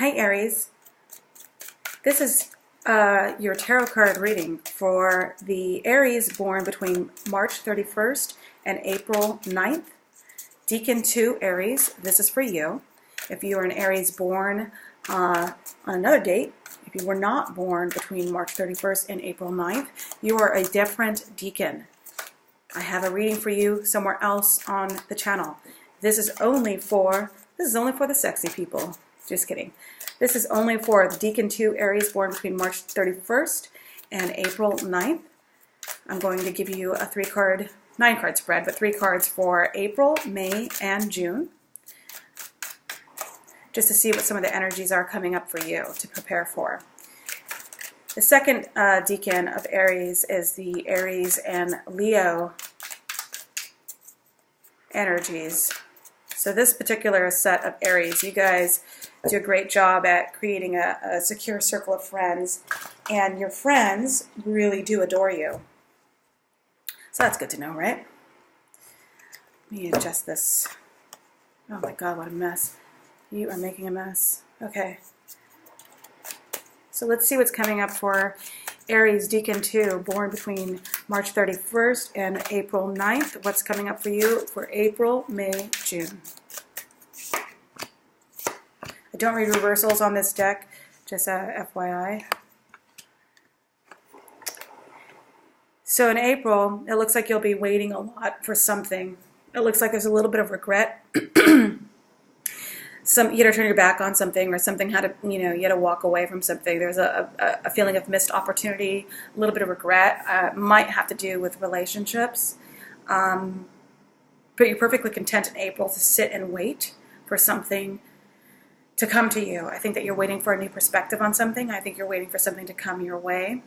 Hi Aries, this is your tarot card reading for the Aries born between March 31st and April 9th. Decan 2 Aries, this is for you. If you are an Aries born on another date, if you were not born between March 31st and April 9th, you are a different Decan. I have a reading for you somewhere else on the channel. This is only for the sexy people. Just kidding. This is only for the Decan 2 Aries born between March 31st and April 9th. I'm going to give you a 9-card spread, but 3 cards for April, May, and June, just to see what some of the energies are coming up for you to prepare for. The second Decan of Aries is the Aries and Leo energies. So this particular set of Aries, you guys do a great job at creating a secure circle of friends, and your friends really do adore you. So that's good to know, right? Let me adjust this. Oh my God, what a mess. You are making a mess. Okay. So let's see what's coming up for Aries Decan 2, born between March 31st and April 9th. What's coming up for you for April, May, June? I don't read reversals on this deck, just FYI. So in April, it looks like you'll be waiting a lot for something. It looks like there's a little bit of regret. You had to turn your back on something, or something had to, you had to walk away from something. There's a feeling of missed opportunity, a little bit of regret. Might have to do with relationships. But you're perfectly content in April to sit and wait for something to come to you. I think that you're waiting for a new perspective on something. I think you're waiting for something to come your way.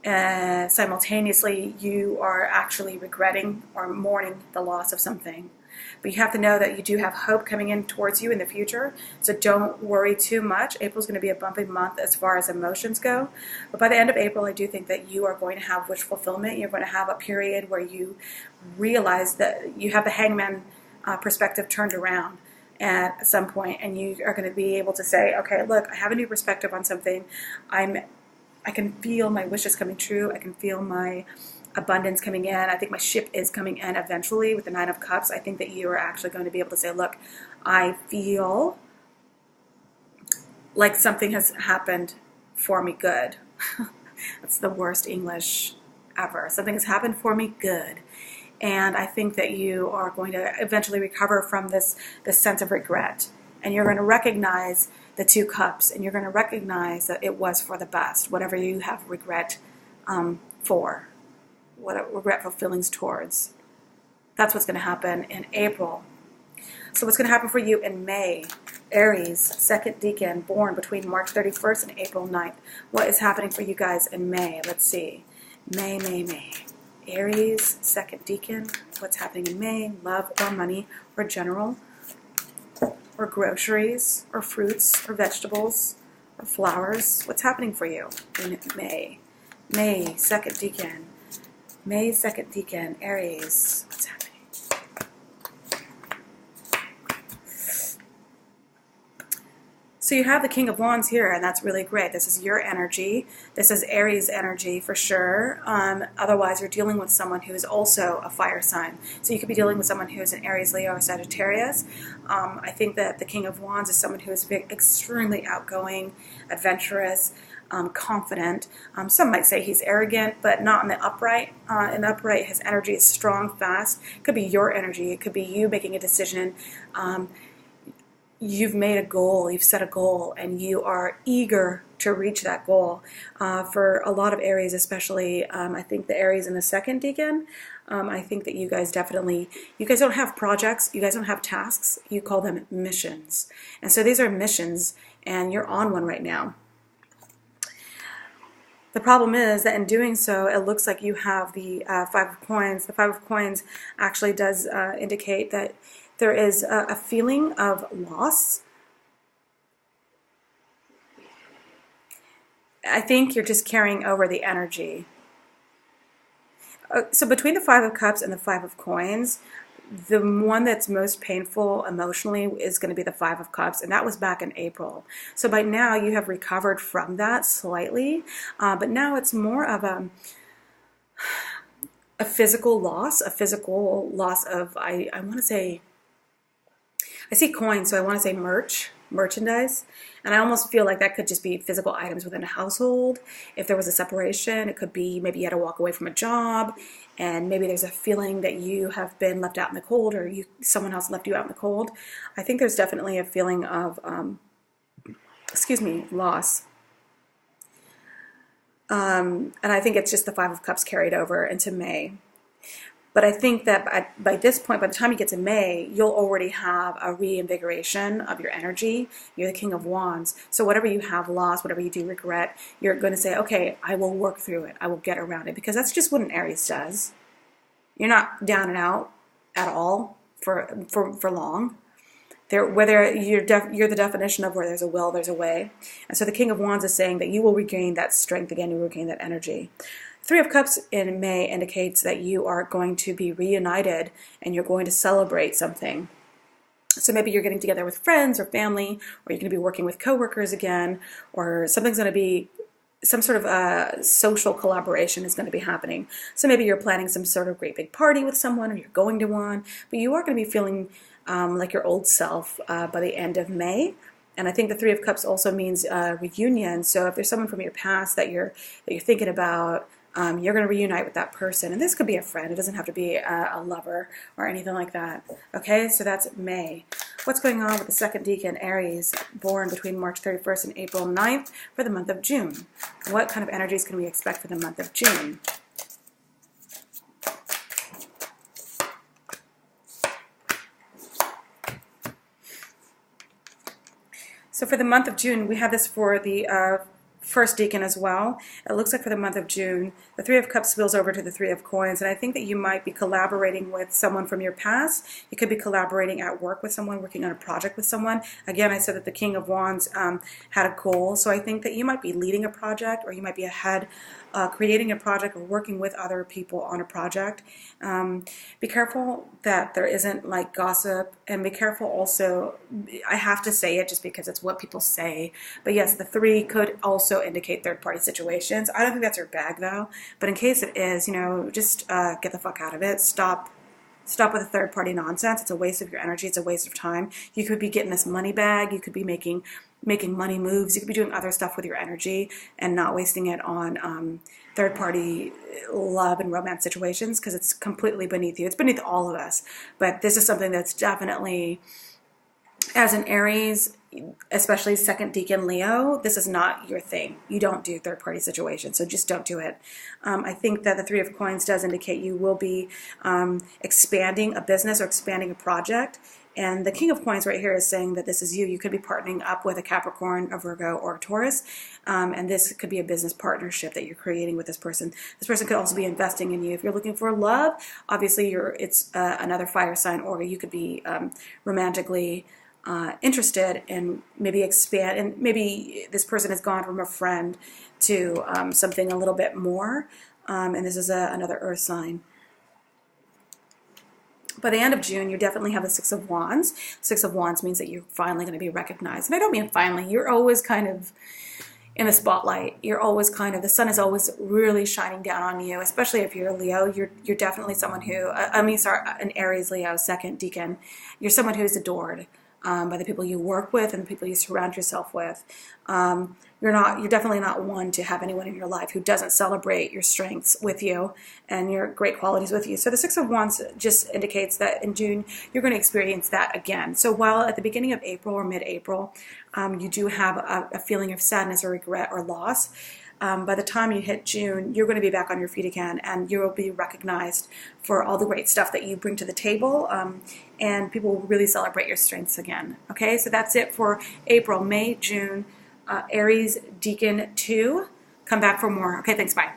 Simultaneously, you are actually regretting or mourning the loss of something. But you have to know that you do have hope coming in towards you in the future, so don't worry too much. April's going to be a bumpy month as far as emotions go, but by the end of April, I do think that you are going to have wish fulfillment. You're going to have a period where you realize that you have the hangman perspective turned around at some point, and you are going to be able to say, okay, look, I have a new perspective on something. I can feel my wishes coming true. I can feel my abundance coming in. I think my ship is coming in eventually with the 9 of Cups. I think that you are actually going to be able to say, look, I feel like something has happened for me good. That's the worst English ever. Something has happened for me good. And I think that you are going to eventually recover from this sense of regret. And you're going to recognize the 2 cups, and you're going to recognize that it was for the best, whatever you have regret for. What regretful feelings towards. That's what's going to happen in April. So what's going to happen for you in May? Aries, second Decan, born between March 31st and April 9th. What is happening for you guys in May? Let's see. May. Aries, second Decan. What's happening in May? Love or money or general or groceries or fruits or vegetables or flowers. What's happening for you in May? May, second Decan. May, second Decan, Aries. What's happening? So you have the King of Wands here, and that's really great. This is your energy. This is Aries energy for sure. Otherwise, you're dealing with someone who is also a fire sign. So you could be dealing with someone who is an Aries, Leo, or Sagittarius. I think that the King of Wands is someone who is extremely outgoing, adventurous, confident. Some might say he's arrogant, but not in the upright. In the upright, his energy is strong, fast. It could be your energy. It could be you making a decision. You've made a goal, you've set a goal, and you are eager to reach that goal. For a lot of Aries, especially, I think the Aries in the second Decan, I think that you guys don't have projects, you guys don't have tasks, you call them missions. And so these are missions, and you're on one right now. The problem is that in doing so, it looks like you have the 5 of Coins. The 5 of Coins actually does indicate that there is a feeling of loss. I think you're just carrying over the energy. So between the 5 of Cups and the 5 of Coins, the one that's most painful emotionally is going to be the Five of Cups, and that was back in April. So by now you have recovered from that slightly, but now it's more of a physical loss of, I want to say, I see coins, so I want to say merchandise. And I almost feel like that could just be physical items within a household. If there was a separation, it could be maybe you had to walk away from a job, and maybe there's a feeling that you have been left out in the cold, or someone else left you out in the cold. I think there's definitely a feeling of, loss. And I think it's just the Five of Cups carried over into May. But I think that by this point, by the time you get to May, you'll already have a reinvigoration of your energy. You're the King of Wands. So whatever you have lost, whatever you do regret, you're going to say, okay, I will work through it. I will get around it. Because that's just what an Aries does. You're not down and out at all for long. Whether you're the definition of where there's a will, there's a way. And so the King of Wands is saying that you will regain that strength again, you will regain that energy. Three of Cups in May indicates that you are going to be reunited and you're going to celebrate something. So maybe you're getting together with friends or family, or you're going to be working with coworkers again, or something's going to be, some sort of social collaboration is going to be happening. So maybe you're planning some sort of great big party with someone, or you're going to one, but you are going to be feeling like your old self by the end of May. And I think the Three of Cups also means reunion. So if there's someone from your past that you're thinking about, you're going to reunite with that person. And this could be a friend. It doesn't have to be a lover or anything like that. Okay, so that's May. What's going on with the second decan, Aries, born between March 31st and April 9th for the month of June? What kind of energies can we expect for the month of June? So for the month of June, we have this for the first decan as well. It looks like for the month of June, the Three of Cups spills over to the Three of Coins, and I think that you might be collaborating with someone from your past. You could be collaborating at work with someone, working on a project with someone. Again, I said that the King of Wands had a goal, so I think that you might be leading a project, or you might be ahead creating a project or working with other people on a project. Be careful that there isn't like gossip, and be careful also, I have to say it just because it's what people say, but yes, the three could also indicate third-party situations. I don't think that's your bag though, but in case it is, just get the fuck out of it. Stop with the third-party nonsense. It's a waste of your energy. It's a waste of time. You could be getting this money bag. You could be making money moves. You could be doing other stuff with your energy and not wasting it on third-party love and romance situations, because it's completely beneath you. It's beneath all of us. But this is something that's definitely, as an Aries, especially second decan Leo, this is not your thing. You don't do third-party situations, so just don't do it. I think that the Three of Coins does indicate you will be expanding a business or expanding a project. And the King of Coins right here is saying that this is you. You could be partnering up with a Capricorn, a Virgo, or a Taurus. And this could be a business partnership that you're creating with this person. This person could also be investing in you. If you're looking for love, obviously it's another fire sign, or you could be romantically interested and maybe expand, and maybe this person has gone from a friend to something a little bit more, and this is another earth sign. By the end of June, you definitely have the Six of Wands. Six of Wands means that you're finally going to be recognized. And I don't mean finally. You're always kind of in the spotlight. You're always the sun is always really shining down on you, especially if you're a Leo. You're definitely someone who, an Aries Leo, second decan. You're someone who's adored by the people you work with and the people you surround yourself with. You're definitely not one to have anyone in your life who doesn't celebrate your strengths with you and your great qualities with you. So the Six of Wands just indicates that in June, you're going to experience that again. So while at the beginning of April or mid-April, you do have a feeling of sadness or regret or loss, by the time you hit June, you're going to be back on your feet again, and you will be recognized for all the great stuff that you bring to the table, and people will really celebrate your strengths again. Okay, so that's it for April, May, June, Aries Decan 2. Come back for more. Okay, thanks, bye.